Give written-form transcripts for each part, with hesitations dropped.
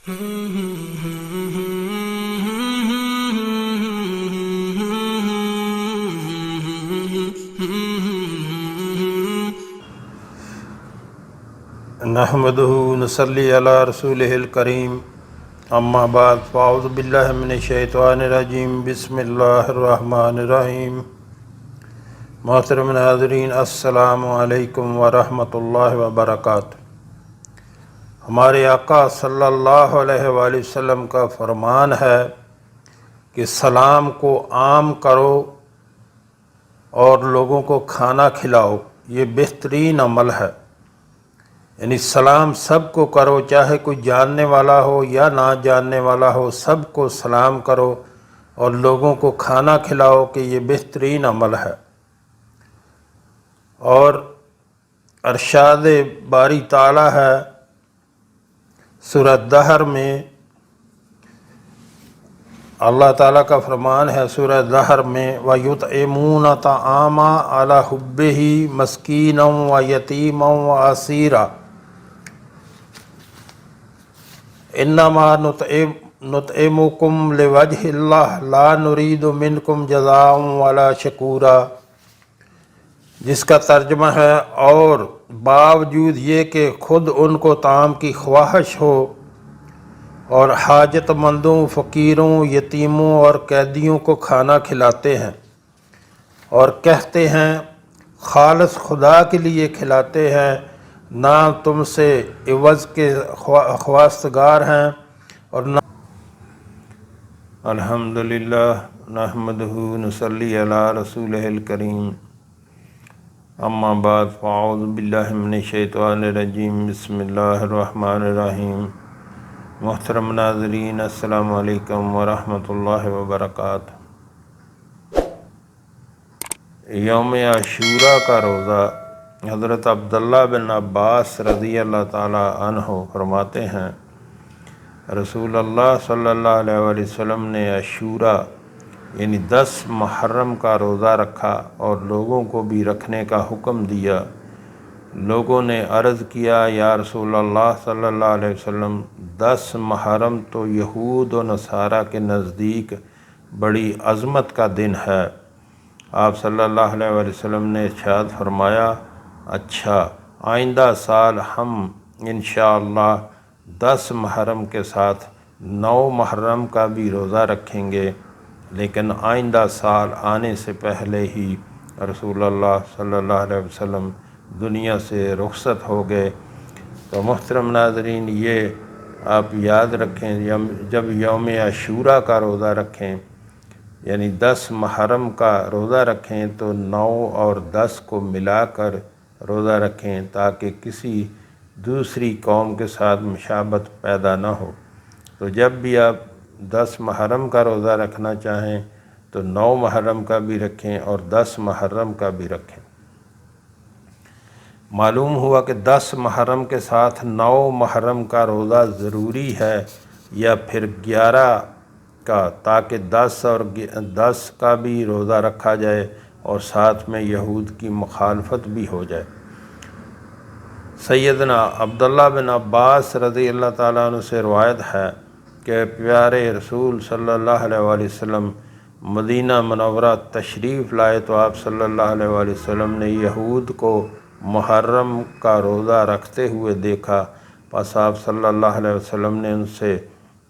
نحمدہ نصلی علی رسولہ الکریم، اما بعد فاعوذ باللہ من الشیطان الرجیم، بسم اللہ الرحمن الرحیم۔ محترم ناظرین، السلام علیکم ورحمۃ اللہ وبرکاتہ۔ ہمارے آقا صلی اللہ علیہ وآلہ وسلم کا فرمان ہے کہ سلام کو عام کرو اور لوگوں کو کھانا کھلاؤ، یہ بہترین عمل ہے۔ یعنی سلام سب کو کرو، چاہے کوئی جاننے والا ہو یا نہ جاننے والا ہو، سب کو سلام کرو اور لوگوں کو کھانا کھلاؤ، کہ یہ بہترین عمل ہے۔ اور ارشاد باری تعالیٰ ہے سورہ دہر میں، اللہ تعالیٰ کا فرمان ہے سورہ دہر میں، وَيُطْعِمُونَ الطَّعَامَ عَلَىٰ حُبِّهِ مِسْكِينًا وَيَتِيمًا وَأَسِيرًا انما نطعمکم لوجہ اللہ لا نرید منکم جزاء ولا شکورا، جس کا ترجمہ ہے، اور باوجود یہ کہ خود ان کو طعام کی خواہش ہو اور حاجت مندوں، فقیروں، یتیموں اور قیدیوں کو کھانا کھلاتے ہیں، اور کہتے ہیں خالص خدا کے لیے کھلاتے ہیں، نہ تم سے عوض کے خواستگار ہیں، اور نہ الحمدللہ نحمدہ نصلی علی رسولہ الکریم، اما بعد فاعوذ باللہ من الشیطان الرجیم، بسم اللہ الرحمن الرحیم۔ محترم ناظرین، السلام علیکم ورحمۃ اللہ وبرکاتہ۔ یوم عاشوراء کا روزہ حضرت عبداللہ بن عباس رضی اللہ تعالیٰ عنہ فرماتے ہیں، رسول اللہ صلی اللہ علیہ وآلہ وسلم نے عاشوراء یعنی 10 محرم کا روزہ رکھا اور لوگوں کو بھی رکھنے کا حکم دیا۔ لوگوں نے عرض کیا، یا رسول اللہ صلی اللہ علیہ وسلم، 10 محرم تو یہود و نصارہ کے نزدیک بڑی عظمت کا دن ہے۔ آپ صلی اللہ علیہ وآلہ وسلم نے ارشاد فرمایا، اچھا، آئندہ سال ہم انشاءاللہ 10 محرم کے ساتھ 9 محرم کا بھی روزہ رکھیں گے، لیکن آئندہ سال آنے سے پہلے ہی رسول اللہ صلی اللہ علیہ وسلم دنیا سے رخصت ہو گئے۔ تو محترم ناظرین، یہ آپ یاد رکھیں، جب یوم عاشوراء کا روزہ رکھیں یعنی 10 محرم کا روزہ رکھیں تو 9 اور 10 کو ملا کر روزہ رکھیں، تاکہ کسی دوسری قوم کے ساتھ مشابہت پیدا نہ ہو۔ تو جب بھی آپ 10 محرم کا روزہ رکھنا چاہیں تو 9 محرم کا بھی رکھیں اور 10 محرم کا بھی رکھیں۔ معلوم ہوا کہ 10 محرم کے ساتھ 9 محرم کا روزہ ضروری ہے، یا پھر 11 کا، تاکہ 10 اور 10 کا بھی روزہ رکھا جائے اور ساتھ میں یہود کی مخالفت بھی ہو جائے۔ سیدنا عبداللہ بن عباس رضی اللہ تعالیٰ عنہ سے روایت ہے کہ پیارے رسول صلی اللہ علیہ وآلہ وسلم مدینہ منورہ تشریف لائے تو آپ صلی اللہ علیہ وآلہ وسلم نے یہود کو محرم کا روزہ رکھتے ہوئے دیکھا، پس آپ صلی اللہ علیہ وسلم نے ان سے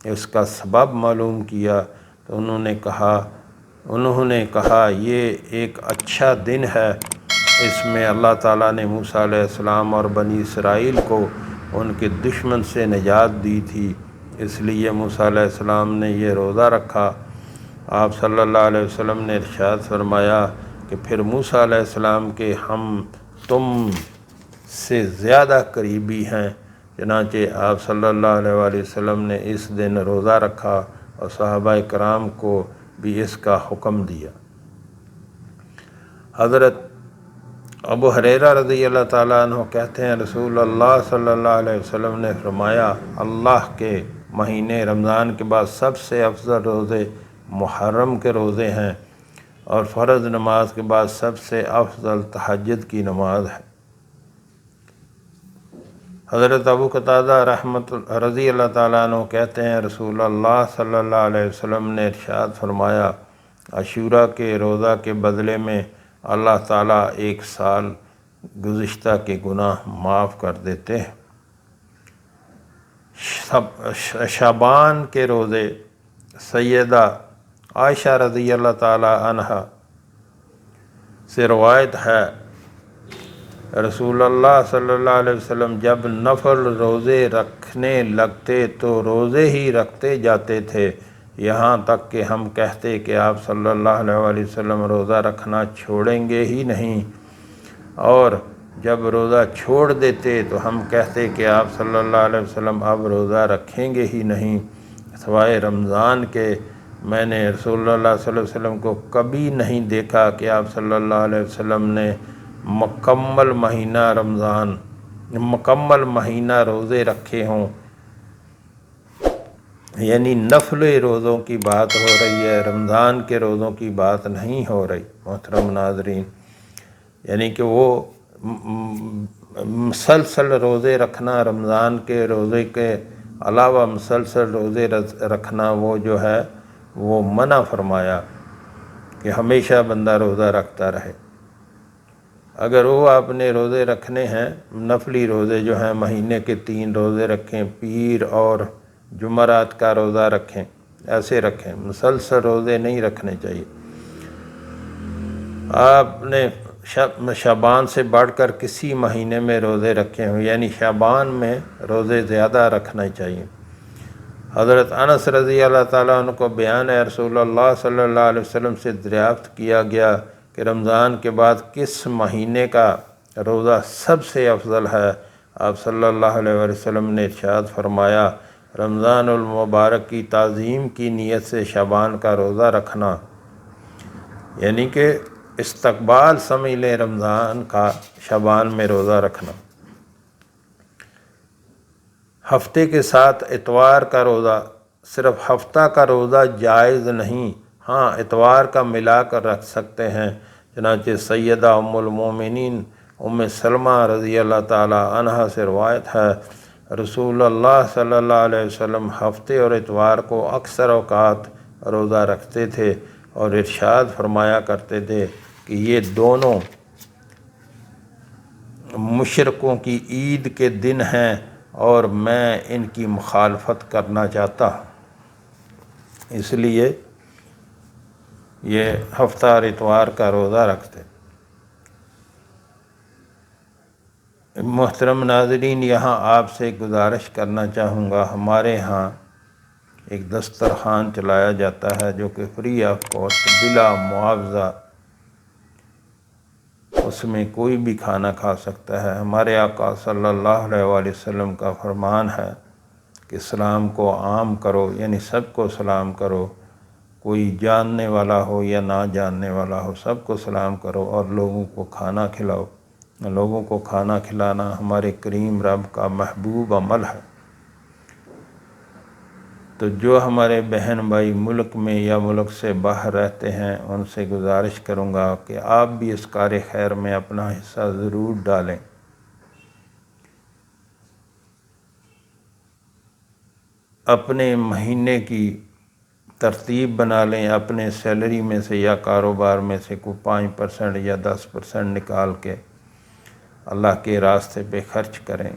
اس کا سبب معلوم کیا، تو انہوں نے کہا یہ ایک اچھا دن ہے، اس میں اللہ تعالیٰ نے موسیٰ علیہ السلام اور بنی اسرائیل کو ان کے دشمن سے نجات دی تھی، اس لیے موسیٰ علیہ السلام نے یہ روزہ رکھا۔ آپ صلی اللہ علیہ وسلم نے ارشاد فرمایا کہ پھر موسیٰ علیہ السلام کے ہم تم سے زیادہ قریبی ہیں، چنانچہ آپ صلی اللہ علیہ وآلہ وسلم نے اس دن روزہ رکھا اور صحابہ کرام کو بھی اس کا حکم دیا۔ حضرت ابو ہریرہ رضی اللہ تعالیٰ عنہ کہتے ہیں، رسول اللہ صلی اللہ علیہ وسلم نے فرمایا، اللہ کے مہینے رمضان کے بعد سب سے افضل روزے محرم کے روزے ہیں، اور فرض نماز کے بعد سب سے افضل تہجد کی نماز ہے۔ حضرت ابو قتادہ رضی اللہ تعالیٰ عنہ کہتے ہیں رسول اللہ صلی اللہ علیہ وسلم نے ارشاد فرمایا عاشورہ کے روزہ کے بدلے میں اللہ تعالیٰ 1 سال گزشتہ کے گناہ معاف کر دیتے ہیں۔ شعبان کے روزے سیدہ عائشہ رضی اللہ تعالیٰ عنہا سے روایت ہے رسول اللہ صلی اللہ علیہ وسلم جب نفل روزے رکھنے لگتے تو روزے ہی رکھتے جاتے تھے، یہاں تک کہ ہم کہتے کہ آپ صلی اللہ علیہ وسلم روزہ رکھنا چھوڑیں گے ہی نہیں، اور جب روزہ چھوڑ دیتے تو ہم کہتے کہ آپ صلی اللہ علیہ وسلم اب روزہ رکھیں گے ہی نہیں سوائے رمضان کے۔ میں نے رسول اللہ صلی اللہ علیہ وسلم کو کبھی نہیں دیکھا کہ آپ صلی اللہ علیہ وسلم نے مکمل مہینہ روزے رکھے ہوں۔ یعنی نفل روزوں کی بات ہو رہی ہے، رمضان کے روزوں کی بات نہیں ہو رہی محترم ناظرین۔ یعنی کہ وہ مسلسل روزے رکھنا، رمضان کے روزے کے علاوہ مسلسل روزے رکھنا وہ جو ہے وہ منع فرمایا کہ ہمیشہ بندہ روزہ رکھتا رہے۔ اگر وہ آپ نے روزے رکھنے ہیں، نفلی روزے جو ہیں مہینے کے 3 روزے رکھیں، پیر اور جمعرات کا روزہ رکھیں، ایسے رکھیں، مسلسل روزے نہیں رکھنے چاہیے۔ آپ نے شعبان سے بڑھ کر کسی مہینے میں روزے رکھے ہوں، یعنی شعبان میں روزے زیادہ رکھنا چاہیے۔ حضرت انس رضی اللہ تعالیٰ عنہ کو بیان ہے رسول اللہ صلی اللہ علیہ وسلم سے دریافت کیا گیا کہ رمضان کے بعد کس مہینے کا روزہ سب سے افضل ہے؟ آپ صلی اللہ علیہ وسلم نے ارشاد فرمایا رمضان المبارک کی تعظیم کی نیت سے شعبان کا روزہ رکھنا، یعنی کہ استقبال سمجھ لیں رمضان کا شعبان میں روزہ رکھنا۔ ہفتے کے ساتھ اتوار کا روزہ، صرف ہفتہ کا روزہ جائز نہیں، ہاں اتوار کا ملا کر رکھ سکتے ہیں۔ چنانچہ سیدہ ام المومنین ام سلمہ رضی اللہ تعالیٰ عنہا سے روایت ہے رسول اللہ صلی اللہ علیہ وسلم ہفتے اور اتوار کو اکثر اوقات روزہ رکھتے تھے اور ارشاد فرمایا کرتے تھے کہ یہ دونوں مشرکوں کی عید کے دن ہیں اور میں ان کی مخالفت کرنا چاہتا ہوں، اس لیے یہ ہفتہ اور اتوار کا روزہ رکھتے۔ محترم ناظرین، یہاں آپ سے گزارش کرنا چاہوں گا، ہمارے ہاں ایک دسترخوان چلایا جاتا ہے جو کہ فری آف کاسٹ بلا معاوضہ، اس میں کوئی بھی کھانا کھا سکتا ہے۔ ہمارے آقا صلی اللہ علیہ وآلہ وسلم کا فرمان ہے کہ سلام کو عام کرو، یعنی سب کو سلام کرو، کوئی جاننے والا ہو یا نہ جاننے والا ہو، سب کو سلام کرو اور لوگوں کو کھانا کھلاؤ۔ لوگوں کو کھانا کھلانا ہمارے کریم رب کا محبوب عمل ہے۔ تو جو ہمارے بہن بھائی ملک میں یا ملک سے باہر رہتے ہیں ان سے گزارش کروں گا کہ آپ بھی اس کار خیر میں اپنا حصہ ضرور ڈالیں۔ اپنے مہینے کی ترتیب بنا لیں، اپنے سیلری میں سے یا کاروبار میں سے کوئی 5% یا 10% نکال کے اللہ کے راستے پہ خرچ کریں۔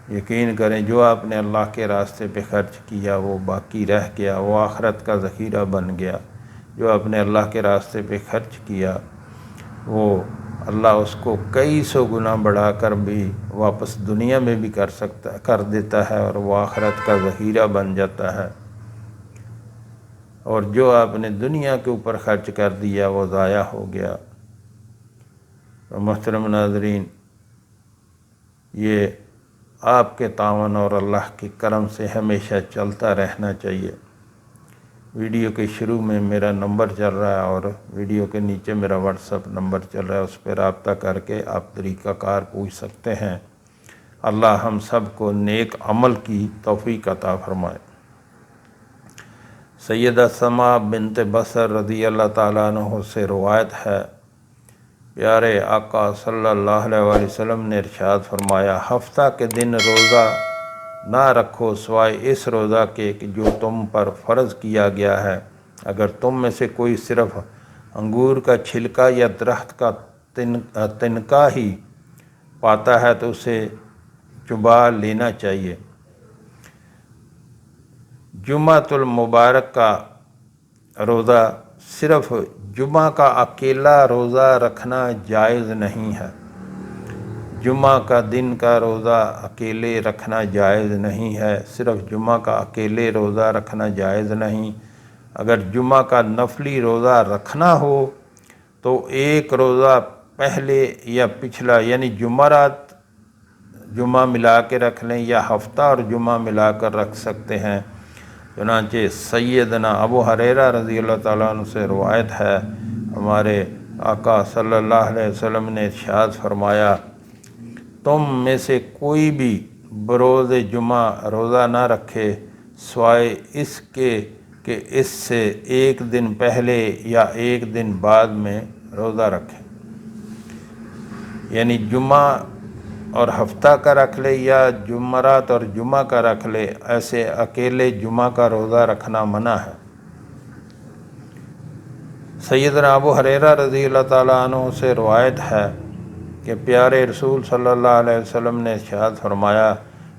یقین کریں جو آپ نے اللہ کے راستے پہ خرچ کیا وہ باقی رہ گیا، وہ آخرت کا ذخیرہ بن گیا۔ جو آپ نے اللہ کے راستے پہ خرچ کیا وہ اللہ اس کو کئی سو گنا بڑھا کر بھی واپس دنیا میں بھی کر دیتا ہے اور وہ آخرت کا ذخیرہ بن جاتا ہے۔ اور جو آپ نے دنیا کے اوپر خرچ کر دیا وہ ضائع ہو گیا۔ محترم ناظرین، یہ آپ کے تعاون اور اللہ کے کرم سے ہمیشہ چلتا رہنا چاہیے۔ ویڈیو کے شروع میں میرا نمبر چل رہا ہے اور ویڈیو کے نیچے میرا واٹس ایپ نمبر چل رہا ہے، اس پہ رابطہ کر کے آپ طریقہ کار پوچھ سکتے ہیں۔ اللہ ہم سب کو نیک عمل کی توفیق عطا فرمائے۔ سیدہ سما بنت بصر رضی اللہ تعالیٰ عنہ سے روایت ہے پیارے آقا صلی اللہ علیہ وآلہ وسلم نے ارشاد فرمایا، ہفتہ کے دن روزہ نہ رکھو سوائے اس روزہ کے جو تم پر فرض کیا گیا ہے۔ اگر تم میں سے کوئی صرف انگور کا چھلکا یا درخت کا تنکا ہی پاتا ہے تو اسے چبا لینا چاہیے۔ جمعۃ المبارک کا روزہ، صرف جمعہ کا اکیلا روزہ رکھنا جائز نہیں ہے۔ جمعہ کا دن کا روزہ اکیلے رکھنا جائز نہیں ہے، صرف جمعہ کا اکیلے روزہ رکھنا جائز نہیں۔ اگر جمعہ کا نفلی روزہ رکھنا ہو تو ایک روزہ پہلے یا پچھلا یعنی جمعرات جمعہ ملا کے رکھ لیں، یا ہفتہ اور جمعہ ملا کر رکھ سکتے ہیں۔ چنانچہ سیدنا ابو ہریرہ رضی اللہ تعالیٰ عنہ سے روایت ہے، ہمارے آقا صلی اللہ علیہ وسلم نے ارشاد فرمایا، تم میں سے کوئی بھی بروز جمعہ روزہ نہ رکھے سوائے اس کے کہ اس سے ایک دن پہلے یا ایک دن بعد میں روزہ رکھے۔ یعنی جمعہ اور ہفتہ کا رکھ لے یا جمعرات اور جمعہ کا رکھ لے، ایسے اکیلے جمعہ کا روزہ رکھنا منع ہے۔ سیدنا ابو ہریرہ رضی اللہ تعالیٰ عنہ سے روایت ہے کہ پیارے رسول صلی اللہ علیہ وسلم نے ارشاد فرمایا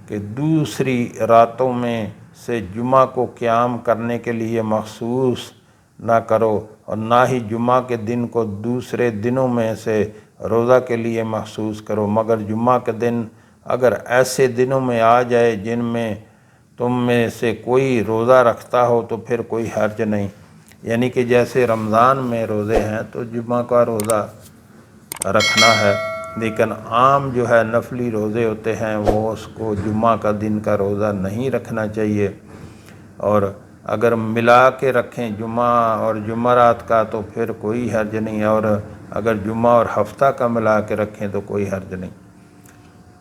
کہ دوسری راتوں میں سے جمعہ کو قیام کرنے کے لیے مخصوص نہ کرو، اور نہ ہی جمعہ کے دن کو دوسرے دنوں میں سے روزہ کے لیے مخصوص کرو، مگر جمعہ کے دن اگر ایسے دنوں میں آ جائے جن میں تم میں سے کوئی روزہ رکھتا ہو تو پھر کوئی حرج نہیں۔ یعنی کہ جیسے رمضان میں روزے ہیں تو جمعہ کا روزہ رکھنا ہے، لیکن عام جو ہے نفلی روزے ہوتے ہیں وہ اس کو جمعہ کا دن کا روزہ نہیں رکھنا چاہیے، اور اگر ملا کے رکھیں جمعہ اور جمعرات کا تو پھر کوئی حرج نہیں، اور اگر جمعہ اور ہفتہ کا ملا کے رکھیں تو کوئی حرج نہیں۔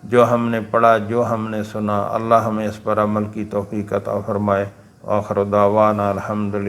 جو ہم نے پڑھا، جو ہم نے سنا، اللہ ہمیں اس پر عمل کی توفیق عطا فرمائے۔ آخر دعوانا الحمدللہ۔